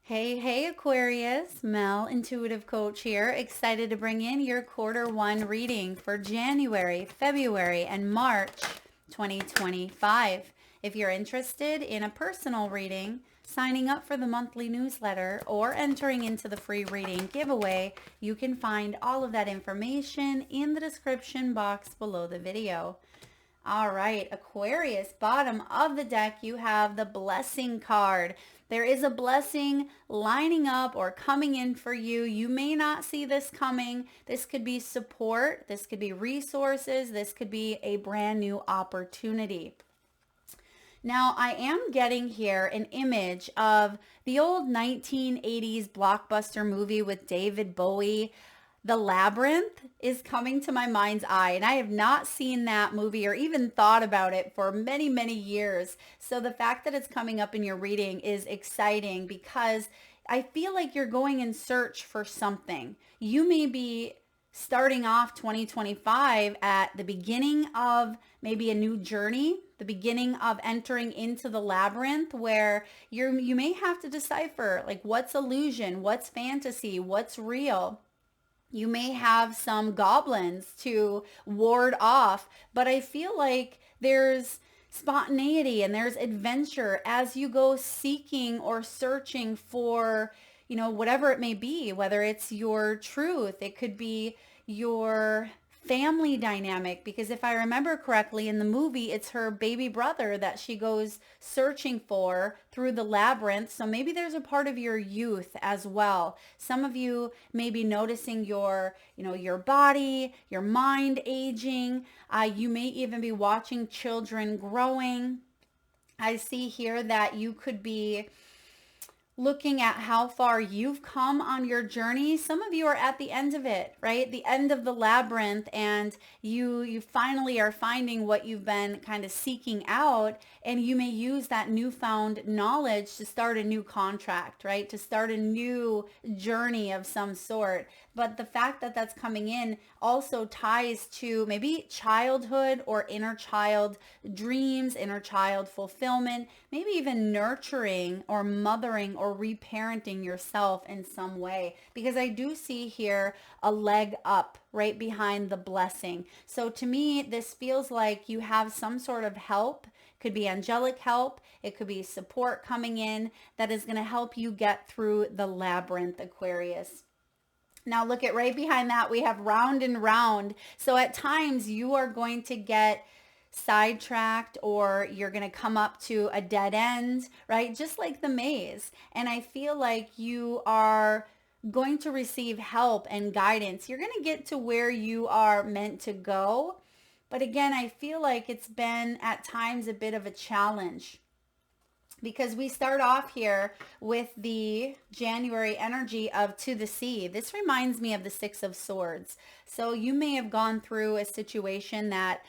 Hey, Aquarius. Mel, intuitive coach here. Excited to bring in your quarter one reading for January, February, and March 2025. If you're interested in a personal reading, signing up for the monthly newsletter, or entering into the free reading giveaway, you can find all of that information in the description box below the video. All right, Aquarius, bottom of the deck, you have the blessing card. There is a blessing lining up or coming in for you. You may not see this coming. This could be support. This could be resources. This could be a brand new opportunity. Now, I am getting here an image of the old 1980s blockbuster movie with David Bowie. The Labyrinth is coming to my mind's eye, and I have not seen that movie or even thought about it for many, many years. So the fact that it's coming up in your reading is exciting because I feel like you're going in search for something. You may be starting off 2025 at the beginning of maybe a new journey, the beginning of entering into the labyrinth where you may have to decipher like what's illusion, what's fantasy, what's real. You may have some goblins to ward off, but I feel like there's spontaneity and there's adventure as you go seeking or searching for, whatever it may be, whether it's your truth, it could be your family dynamic, because if I remember correctly in the movie, it's her baby brother that she goes searching for through the labyrinth. So maybe there's a part of your youth as well. Some of you may be noticing your body, your mind aging. You may even be watching children growing. I see here that you could be looking at how far you've come on your journey. Some of you are at the end of it, right? The end of the labyrinth, and you finally are finding what you've been kind of seeking out, and you may use that newfound knowledge to start a new contract, right? To start a new journey of some sort. But the fact that that's coming in also ties to maybe childhood or inner child dreams, inner child fulfillment, maybe even nurturing or mothering or reparenting yourself in some way. Because I do see here a leg up right behind the blessing. So to me, this feels like you have some sort of help. Could be angelic help. It could be support coming in that is going to help you get through the labyrinth, Aquarius. Now look at right behind that, we have round and round. So at times you are going to get sidetracked or you're going to come up to a dead end, right? Just like the maze. And I feel like you are going to receive help and guidance. You're going to get to where you are meant to go. But again, I feel like it's been at times a bit of a challenge, because we start off here with the January energy of To the Sea. This reminds me of the Six of Swords. So you may have gone through a situation that,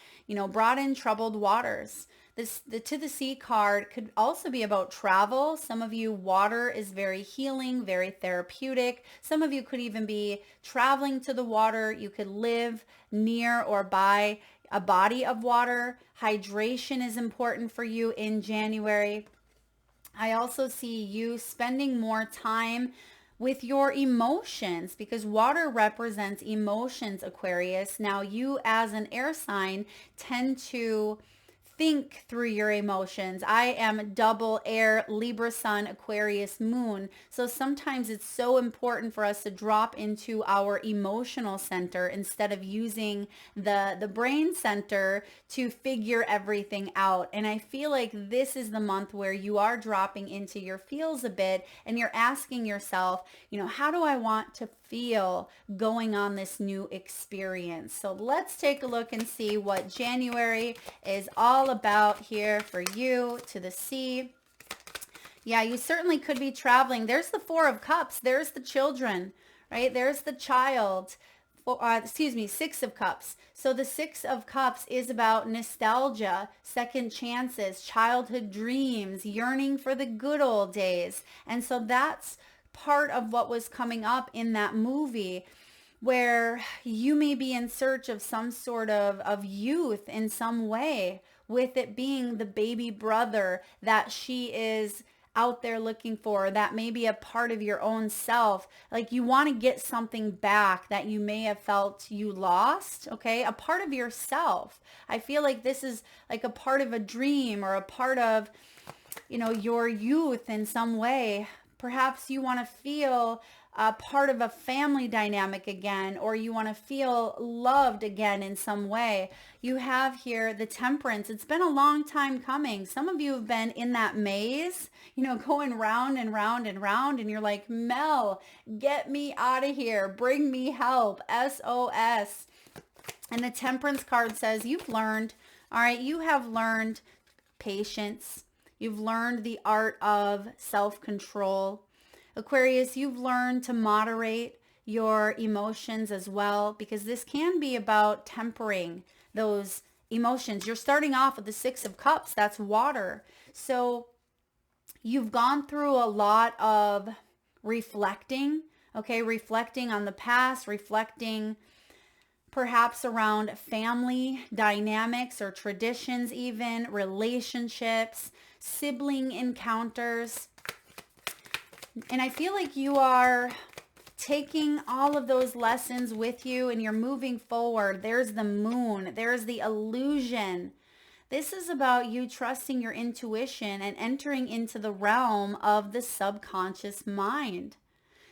brought in troubled waters. The To the Sea card could also be about travel. Some of you, water is very healing, very therapeutic. Some of you could even be traveling to the water. You could live near or by a body of water. Hydration is important for you in January. I also see you spending more time with your emotions, because water represents emotions, Aquarius. Now, you as an air sign tend to think through your emotions. I am double air, Libra sun, Aquarius moon. So sometimes it's so important for us to drop into our emotional center instead of using the brain center to figure everything out. And I feel like this is the month where you are dropping into your feels a bit, and you're asking yourself, how do I want to feel going on this new experience? So let's take a look and see what January is all about here for you. To the Sea. Yeah, you certainly could be traveling. There's the Four of Cups. There's the children, right? There's the child. Six of Cups. So the Six of Cups is about nostalgia, second chances, childhood dreams, yearning for the good old days. And so that's part of what was coming up in that movie, where you may be in search of some sort of youth in some way, with it being the baby brother that she is out there looking for, that may be a part of your own self. Like you want to get something back that you may have felt you lost, okay? A part of yourself. I feel like this is like a part of a dream or a part of, your youth in some way. Perhaps you want to feel a part of a family dynamic again, or you want to feel loved again in some way. You have here the Temperance. It's been a long time coming. Some of you have been in that maze, going round and round and round, and you're like, Mel, get me out of here. Bring me help. SOS. And the Temperance card says you've learned, all right, you have learned patience. You've learned the art of self-control. Aquarius, you've learned to moderate your emotions as well, because this can be about tempering those emotions. You're starting off with the Six of Cups. That's water. So you've gone through a lot of reflecting, okay? Reflecting on the past, reflecting perhaps around family dynamics or traditions, even relationships, sibling encounters. And I feel like you are taking all of those lessons with you and you're moving forward. There's the Moon. There's the illusion. This is about you trusting your intuition and entering into the realm of the subconscious mind.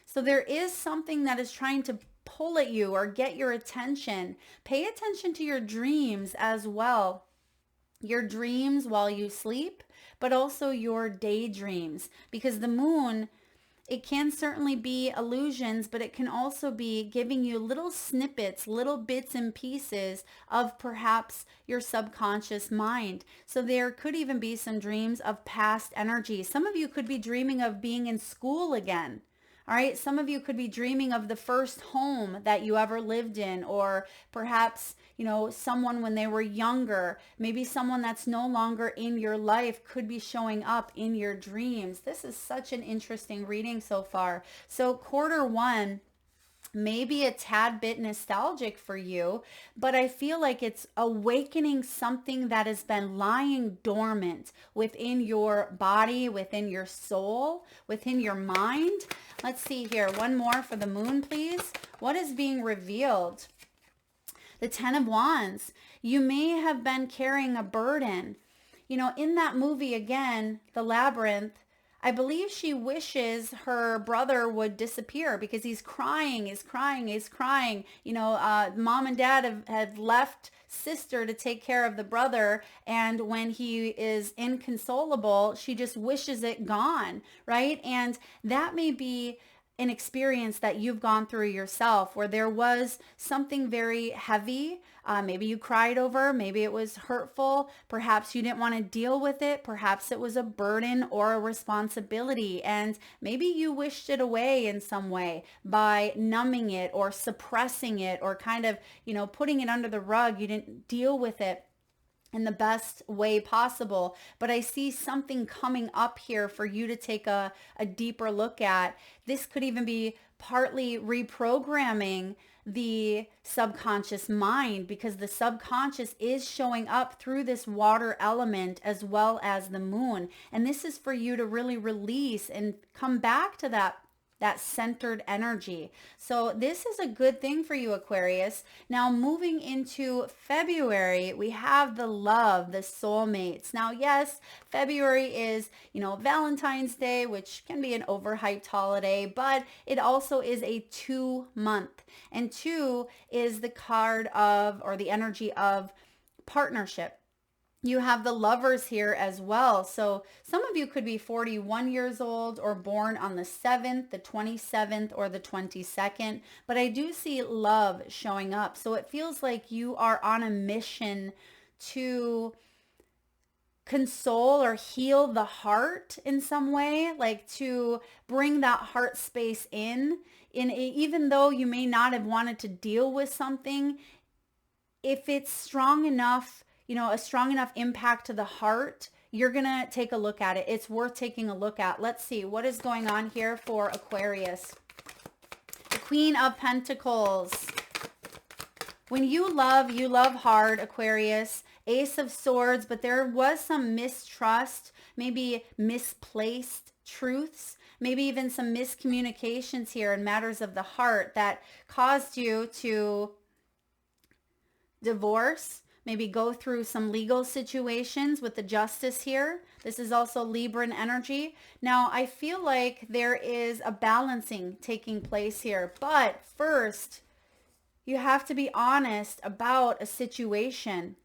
So there is something that is trying to pull at you or get your attention. Pay attention to your dreams as well. Your dreams while you sleep, but also your daydreams, because the Moon, it can certainly be illusions, but it can also be giving you little snippets, little bits and pieces of perhaps your subconscious mind. So there could even be some dreams of past energy. Some of you could be dreaming of being in school again. All right. Some of you could be dreaming of the first home that you ever lived in, or perhaps, someone when they were younger, maybe someone that's no longer in your life could be showing up in your dreams. This is such an interesting reading so far. So quarter one may be a tad bit nostalgic for you, but I feel like it's awakening something that has been lying dormant within your body, within your soul, within your mind. Let's see here. One more for the Moon, please. What is being revealed? The Ten of Wands. You may have been carrying a burden. In that movie, again, The Labyrinth, I believe she wishes her brother would disappear because he's crying, he's crying, he's crying. Mom and dad have left sister to take care of the brother, and when he is inconsolable, she just wishes it gone, right? And that may be an experience that you've gone through yourself, where there was something very heavy. Maybe you cried over, maybe it was hurtful. Perhaps you didn't want to deal with it. Perhaps it was a burden or a responsibility. And maybe you wished it away in some way by numbing it or suppressing it, or kind of, putting it under the rug. You didn't deal with it in the best way possible. But I see something coming up here for you to take a deeper look at. This could even be partly reprogramming the subconscious mind, because the subconscious is showing up through this water element as well as the Moon. And this is for you to really release and come back to that centered energy. So this is a good thing for you, Aquarius. Now moving into February, we have the love, the soulmates. Now, yes, February is, Valentine's Day, which can be an overhyped holiday, but it also is a 2-month. And 2 is the card of, or the energy of, partnership. You have the Lovers here as well. So some of you could be 41 years old or born on the 7th, the 27th, or the 22nd. But I do see love showing up. So it feels like you are on a mission to console or heal the heart in some way, like to bring that heart space in even though you may not have wanted to deal with something. If it's strong enough, a strong enough impact to the heart, you're going to take a look at it. It's worth taking a look at. Let's see what is going on here for Aquarius. The Queen of Pentacles. When you love hard, Aquarius. Ace of Swords, but there was some mistrust, maybe misplaced truths, maybe even some miscommunications here in matters of the heart that caused you to divorce, maybe go through some legal situations with the justice here. This is also Libran energy. Now, I feel like there is a balancing taking place here, but first, you have to be honest about a situation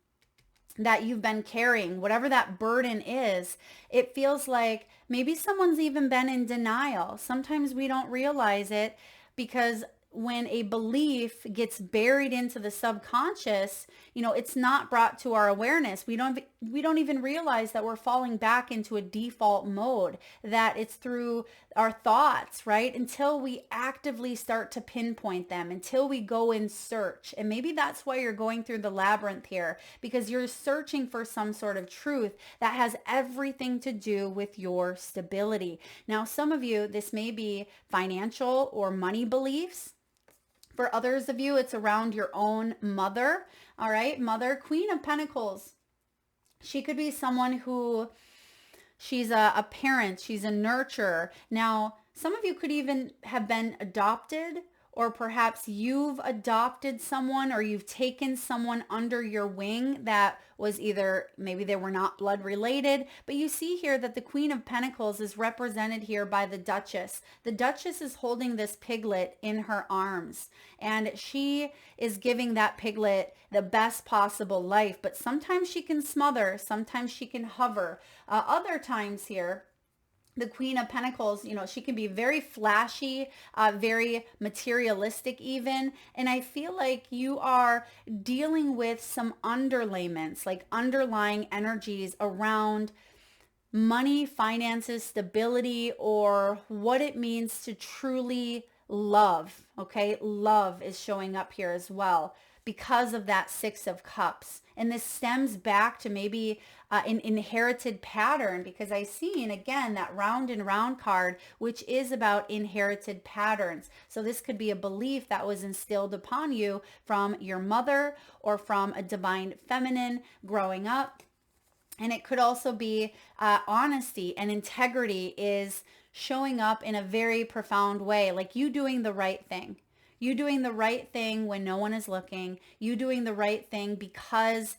that you've been carrying, whatever that burden is. It feels like maybe someone's even been in denial. Sometimes we don't realize it because when a belief gets buried into the subconscious, it's not brought to our awareness. We don't even realize that we're falling back into a default mode, that it's through our thoughts, right? Until we actively start to pinpoint them, until we go in search. And maybe that's why you're going through the labyrinth here, because you're searching for some sort of truth that has everything to do with your stability. Now, some of you, this may be financial or money beliefs. For others of you, it's around your own mother. All right, mother, Queen of Pentacles. She could be someone who, she's a parent, she's a nurturer. Now, some of you could even have been adopted, or perhaps you've adopted someone, or you've taken someone under your wing that was either, maybe they were not blood related, but you see here that the Queen of Pentacles is represented here by the Duchess. The Duchess is holding this piglet in her arms, and she is giving that piglet the best possible life, but sometimes she can smother, sometimes she can hover. Other times here, the Queen of Pentacles, she can be very flashy, very materialistic even. And I feel like you are dealing with some underlayments, like underlying energies around money, finances, stability, or what it means to truly love. Okay, love is showing up here as well because of that Six of Cups. And this stems back to maybe an inherited pattern, because I seen again that round and round card, which is about inherited patterns. So this could be a belief that was instilled upon you from your mother or from a divine feminine growing up. And it could also be honesty and integrity is showing up in a very profound way, like you doing the right thing. You doing the right thing when no one is looking. You doing the right thing because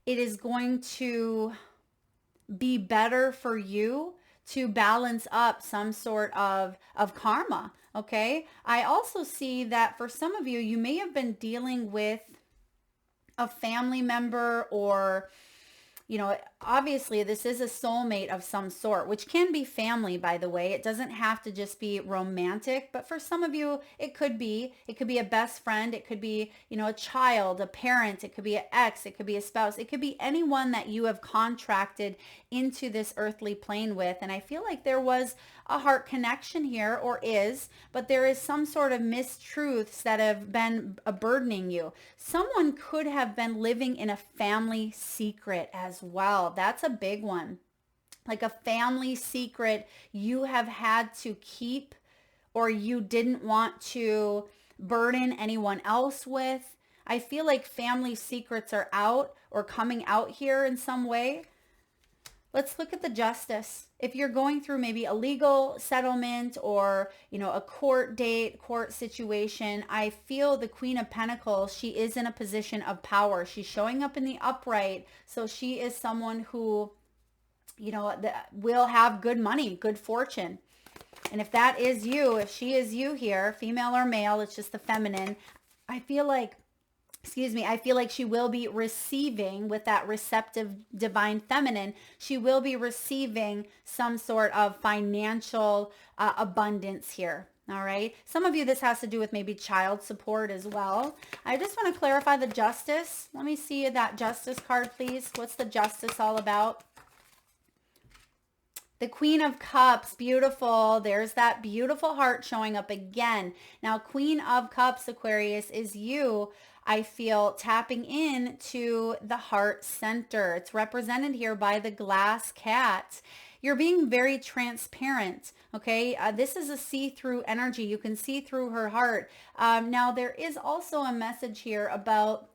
it is going to be better for you to balance up some sort of karma, okay? I also see that for some of you, you may have been dealing with a family member, or obviously this is a soulmate of some sort, which can be family, by the way. It doesn't have to just be romantic, but for some of you, it could be a best friend. It could be, a child, a parent. It could be an ex. It could be a spouse. It could be anyone that you have contracted into this earthly plane with. And I feel like there was a heart connection here, or is, but there is some sort of mistruths that have been burdening you. Someone could have been living in a family secret as well. That's a big one. Like a family secret you have had to keep, or you didn't want to burden anyone else with. I feel like family secrets are out or coming out here in some way. Let's look at the Justice. If you're going through maybe a legal settlement or, a court date, court situation, I feel the Queen of Pentacles, she is in a position of power. She's showing up in the upright. So she is someone who, will have good money, good fortune. And if that is you, if she is you here, female or male, it's just the feminine, I feel like she will be receiving, with that receptive divine feminine, she will be receiving some sort of financial abundance here. All right. Some of you, this has to do with maybe child support as well. I just want to clarify the Justice. Let me see that Justice card, please. What's the Justice all about? The Queen of Cups, beautiful. There's that beautiful heart showing up again. Now, Queen of Cups, Aquarius, is you, I feel, tapping in to the heart center. It's represented here by the glass cat. You're being very transparent, okay? This is a see-through energy. You can see through her heart. Now, there is also a message here about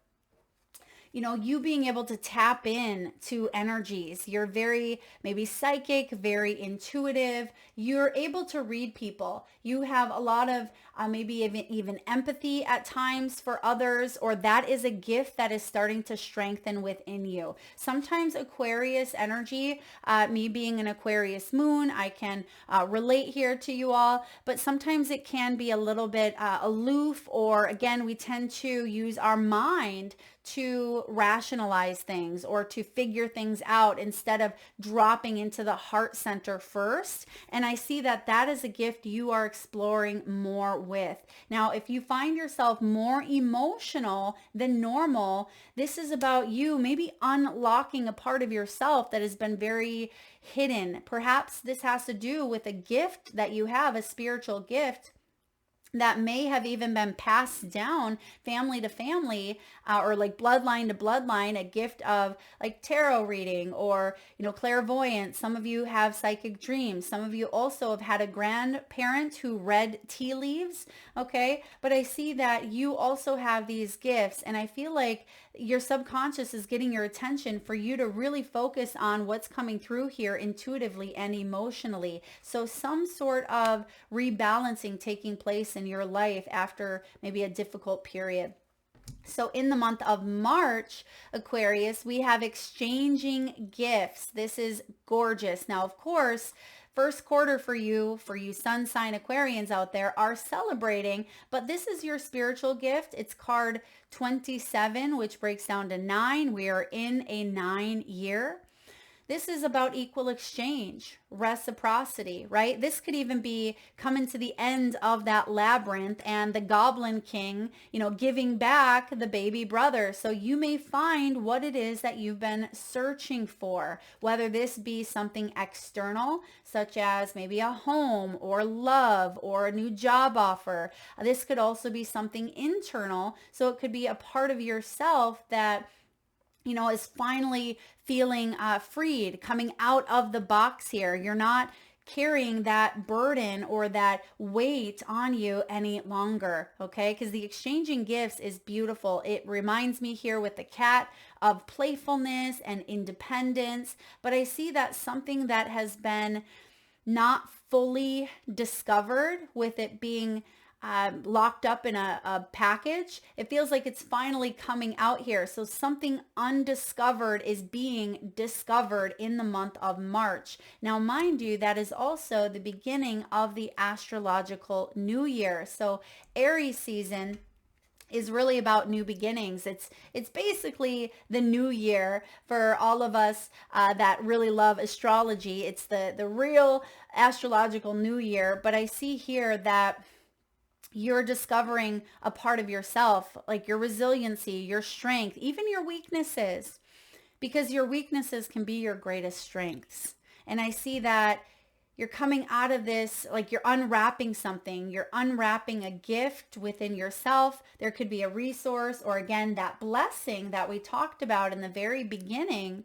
you being able to tap in to energies. You're very maybe psychic, very intuitive. You're able to read people. You have a lot of maybe even empathy at times for others, or that is a gift that is starting to strengthen within you. Sometimes Aquarius energy, me being an Aquarius moon, I can relate here to you all, but sometimes it can be a little bit aloof, or again, we tend to use our mind to rationalize things or to figure things out instead of dropping into the heart center first. And I see that that is a gift you are exploring more with. Now, if you find yourself more emotional than normal, this is about you maybe unlocking a part of yourself that has been very hidden. Perhaps this has to do with a gift that you have, a spiritual gift that may have even been passed down family to family, or like bloodline to bloodline, a gift of like tarot reading or, clairvoyance. Some of you have psychic dreams. Some of you also have had a grandparent who read tea leaves. Okay. But I see that you also have these gifts, and I feel like your subconscious is getting your attention for you to really focus on what's coming through here intuitively and emotionally. So some sort of rebalancing taking place in your life after maybe a difficult period. So in the month of March, Aquarius, we have exchanging gifts. This is gorgeous. Now, of course, first quarter for you sun sign Aquarians out there are celebrating, but this is your spiritual gift. It's card 27, which breaks down to 9. We are in a 9 year. This is about equal exchange, reciprocity, right? This could even be coming to the end of that labyrinth and the Goblin King, giving back the baby brother. So you may find what it is that you've been searching for, whether this be something external, such as maybe a home or love or a new job offer. This could also be something internal. So it could be a part of yourself that is finally feeling freed, coming out of the box here. You're not carrying that burden or that weight on you any longer, okay? Because the exchanging gifts is beautiful. It reminds me here with the cat of playfulness and independence, but I see that something that has been not fully discovered, with it being locked up in a package. It feels like it's finally coming out here. So something undiscovered is being discovered in the month of March. Now, mind you, that is also the beginning of the astrological new year. So Aries season is really about new beginnings. It's basically the new year for all of us that really love astrology. It's the real astrological new year. But I see here that you're discovering a part of yourself, like your resiliency, your strength, even your weaknesses, because your weaknesses can be your greatest strengths. And I see that you're coming out of this, like you're unwrapping something, you're unwrapping a gift within yourself. There could be a resource, or again, that blessing that we talked about in the very beginning.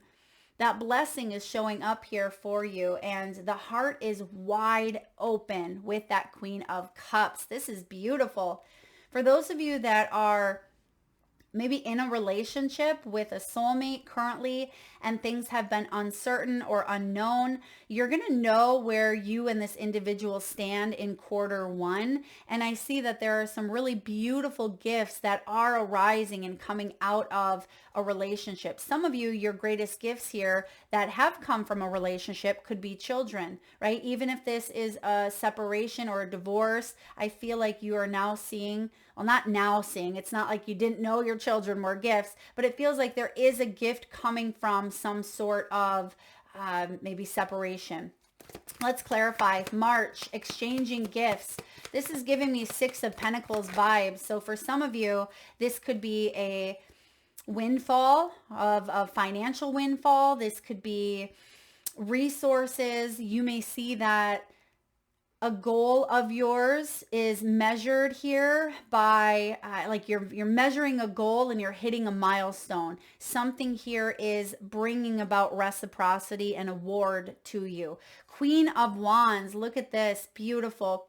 That blessing is showing up here for you, and the heart is wide open with that Queen of Cups. This is beautiful. For those of you that are maybe in a relationship with a soulmate currently and things have been uncertain or unknown, you're going to know where you and this individual stand in quarter one. And I see that there are some really beautiful gifts that are arising and coming out of a relationship. Some of you, your greatest gifts here that have come from a relationship could be children, right? Even if this is a separation or a divorce, I feel like you are now seeing, well, not now seeing, it's not like you didn't know your children were gifts, but it feels like there is a gift coming from some sort of maybe separation. Let's clarify. March, exchanging gifts. This is giving me 6 of Pentacles vibes. So for some of you, this could be a windfall of a financial windfall. This could be resources. You may see that a goal of yours is measured here by like you're measuring a goal and you're hitting a milestone. Something here is bringing about reciprocity and award to you. Queen of Wands, look at this, beautiful.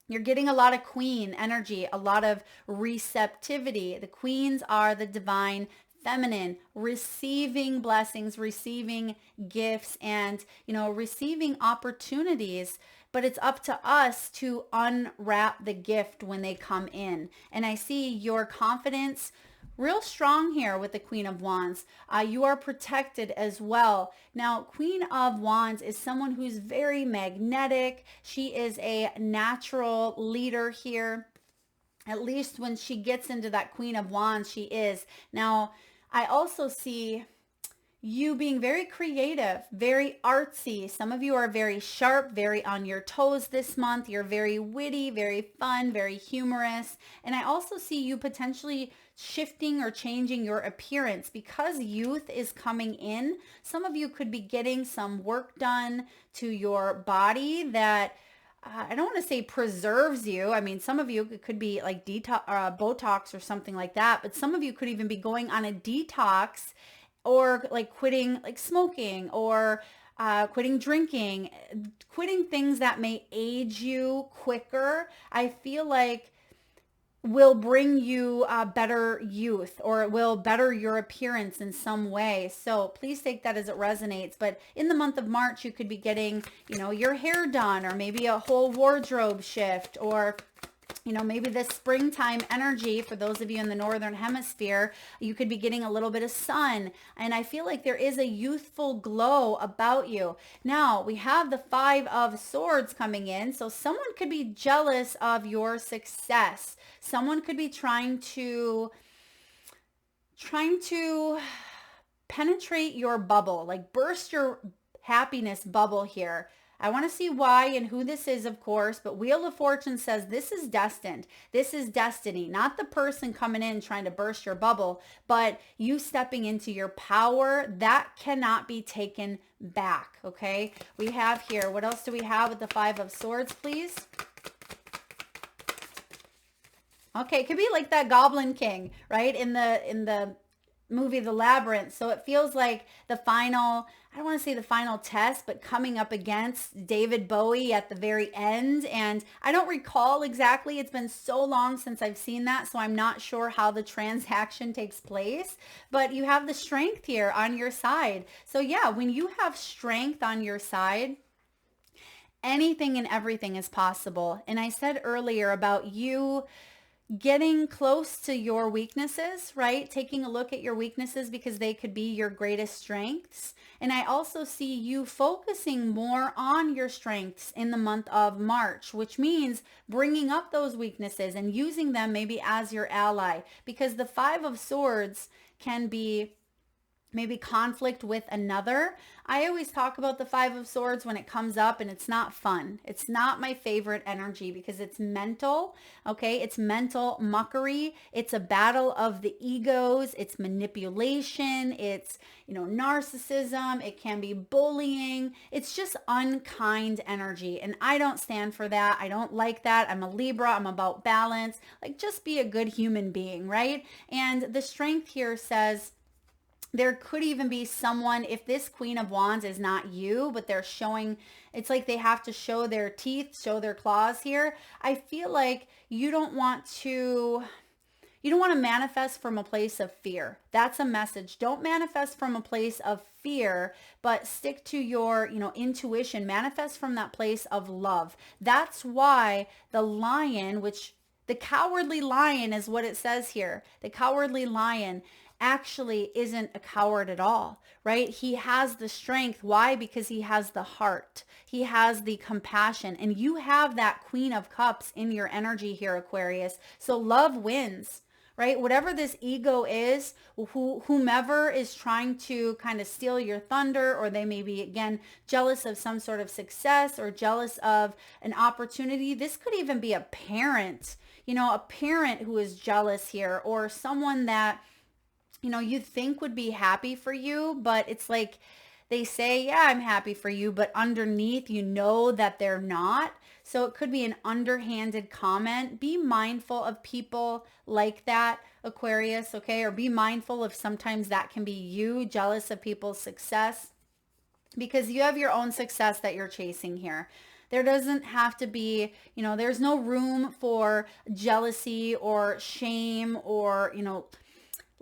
You're getting a lot of queen energy, a lot of receptivity. The queens are the divine feminine, receiving blessings, receiving gifts, and, receiving opportunities. But it's up to us to unwrap the gift when they come in. And I see your confidence real strong here with the Queen of Wands. You are protected as well. Now, Queen of Wands is someone who's very magnetic. She is a natural leader here. At least when she gets into that Queen of Wands, she is. Now, I also see you being very creative, very artsy. Some of you are very sharp, very on your toes this month. You're very witty, very fun, very humorous. And I also see you potentially shifting or changing your appearance because youth is coming in. Some of you could be getting some work done to your body that I don't want to say preserves you. I mean, some of you, it could be like Botox or something like that, but some of you could even be going on a detox or like quitting like smoking or quitting drinking, quitting things that may age you quicker. I feel like will bring you better youth, or it will better your appearance in some way. So please take that as it resonates. But in the month of March, you could be getting, your hair done, or maybe a whole wardrobe shift, or maybe this springtime energy for those of you in the Northern Hemisphere, you could be getting a little bit of sun. And I feel like there is a youthful glow about you. Now we have the Five of Swords coming in. So someone could be jealous of your success. Someone could be trying to penetrate your bubble, like burst your happiness bubble here. I want to see why and who this is, of course, but Wheel of Fortune says this is destined. This is destiny, not the person coming in trying to burst your bubble, but you stepping into your power. That cannot be taken back, okay? We have here, what else do we have with the Five of Swords, please? Okay, it could be like that Goblin King, right? In the movie The Labyrinth. So it feels like the final, I don't want to say the final test, but coming up against David Bowie at the very end. And I don't recall exactly. It's been so long since I've seen that, so I'm not sure how the transaction takes place. But you have the strength here on your side. So yeah, when you have strength on your side, anything and everything is possible. And I said earlier about you getting close to your weaknesses, right? Taking a look at your weaknesses because they could be your greatest strengths. And I also see you focusing more on your strengths in the month of March, which means bringing up those weaknesses and using them maybe as your ally, because the Five of Swords can be maybe conflict with another. I always talk about the Five of Swords when it comes up, and it's not fun. It's not my favorite energy because it's mental, okay? It's mental muckery. It's a battle of the egos. It's manipulation. It's, narcissism. It can be bullying. It's just unkind energy, and I don't stand for that. I don't like that. I'm a Libra. I'm about balance. Like, just be a good human being, right? And the strength here says, there could even be someone, if this Queen of Wands is not you, but they're showing, it's like they have to show their teeth, show their claws here. I feel like you don't want to manifest from a place of fear. That's a message. Don't manifest from a place of fear, but stick to your, intuition. Manifest from that place of love. That's why the lion, which the cowardly lion is what it says here. The cowardly lion actually isn't a coward at all, right? He has the strength. Why? Because he has the heart. He has the compassion. And you have that Queen of Cups in your energy here, Aquarius. So love wins, right? Whatever this ego is, whomever is trying to kind of steal your thunder, or they may be, again, jealous of some sort of success or jealous of an opportunity. This could even be a parent, a parent who is jealous here, or someone that you think would be happy for you, but it's like they say, yeah, I'm happy for you, but underneath, that they're not. So it could be an underhanded comment. Be mindful of people like that, Aquarius, okay? Or be mindful of sometimes that can be you jealous of people's success, because you have your own success that you're chasing here. There doesn't have to be, there's no room for jealousy or shame or,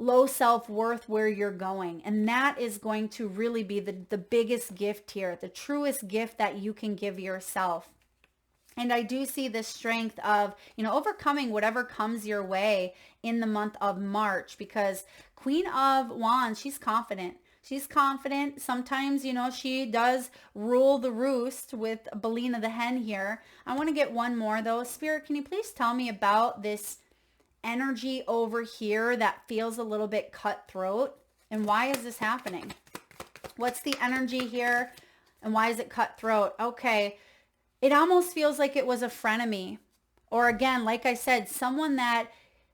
low self-worth where you're going. And that is going to really be the biggest gift here, the truest gift that you can give yourself. And I do see the strength of, overcoming whatever comes your way in the month of March, because Queen of Wands, she's confident. She's confident. Sometimes, she does rule the roost with Belina the hen here. I want to get one more though. Spirit, can you please tell me about this energy over here that feels a little bit cutthroat? And why is this happening? What's the energy here? And why is it cutthroat? Okay. It almost feels like it was a frenemy. Or again, like I said, someone that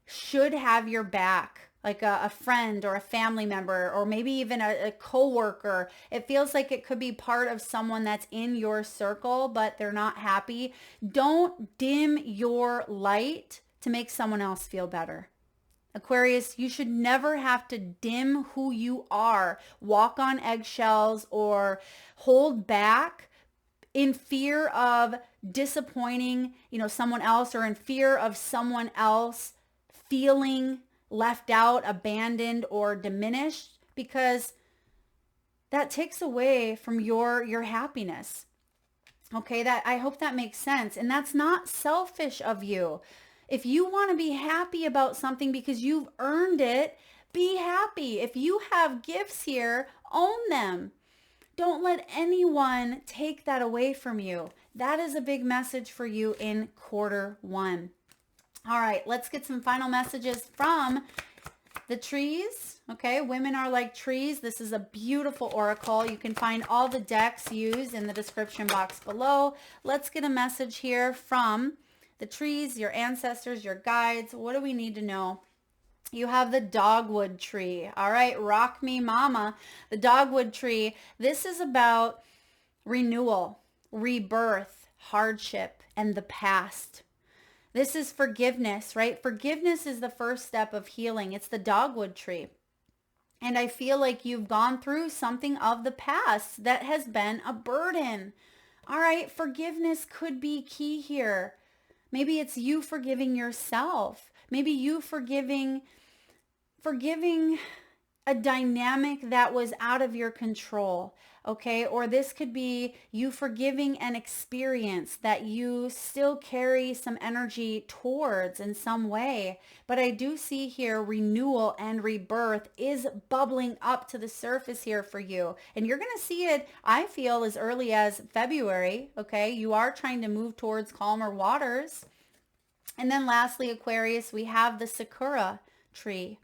should have your back, like a friend or a family member, or maybe even a coworker. It feels like it could be part of someone that's in your circle, but they're not happy. Don't dim your light to make someone else feel better. Aquarius, you should never have to dim who you are, walk on eggshells, or hold back in fear of disappointing, someone else, or in fear of someone else feeling left out, abandoned, or diminished, because that takes away from your happiness. Okay, that I hope that makes sense. And that's not selfish of you. If you want to be happy about something because you've earned it, be happy. If you have gifts here, own them. Don't let anyone take that away from you. That is a big message for you in quarter one. All right, let's get some final messages from the trees. Okay, women are like trees. This is a beautiful oracle. You can find all the decks used in the description box below. Let's get a message here from the trees, your ancestors, your guides. What do we need to know? You have the dogwood tree. All right, rock me mama. The dogwood tree. This is about renewal, rebirth, hardship, and the past. This is forgiveness, right? Forgiveness is the first step of healing. It's the dogwood tree. And I feel like you've gone through something of the past that has been a burden. All right, forgiveness could be key here. Maybe it's you forgiving yourself. Maybe you forgiving a dynamic that was out of your control, okay? Or this could be you forgiving an experience that you still carry some energy towards in some way. But I do see here renewal and rebirth is bubbling up to the surface here for you. And you're going to see it, I feel, as early as February, okay? You are trying to move towards calmer waters. And then lastly, Aquarius, we have the sakura tree,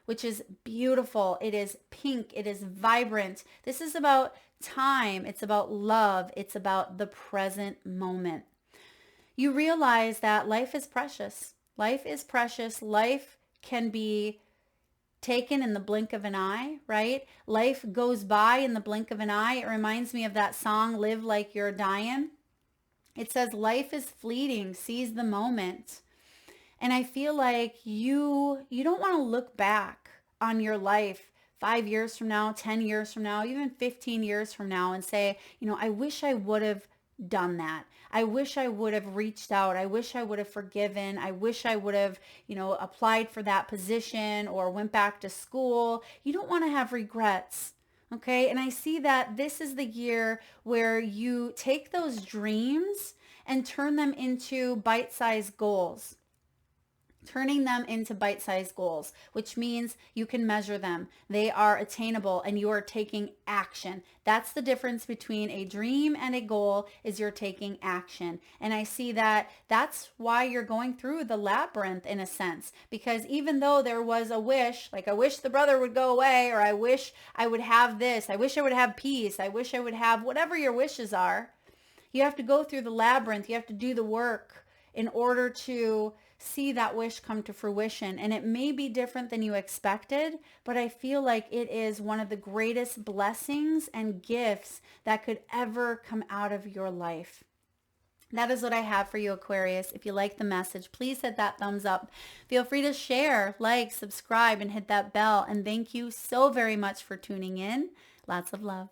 which is beautiful. It is pink. It is vibrant. This is about time. It's about love. It's about the present moment. You realize that life is precious. Life is precious. Life can be taken in the blink of an eye, right? Life goes by in the blink of an eye. It reminds me of that song, Live Like You're Dying. It says life is fleeting, seize the moment. And I feel like you don't want to look back on your life 5 years from now, 10 years from now, even 15 years from now and say, I wish I would have done that. I wish I would have reached out. I wish I would have forgiven. I wish I would have, applied for that position or went back to school. You don't want to have regrets. Okay. And I see that this is the year where you take those dreams and turn them into bite-sized goals. Turning them into bite-sized goals, which means you can measure them. They are attainable and you are taking action. That's the difference between a dream and a goal, is you're taking action. And I see that that's why you're going through the labyrinth in a sense, because even though there was a wish, like I wish the brother would go away, or I wish I would have this, I wish I would have peace, I wish I would have whatever your wishes are, you have to go through the labyrinth. You have to do the work in order to see that wish come to fruition. And it may be different than you expected, but I feel like it is one of the greatest blessings and gifts that could ever come out of your life. That is what I have for you, Aquarius. If you like the message, please hit that thumbs up. Feel free to share, like, subscribe, and hit that bell. And thank you so very much for tuning in. Lots of love.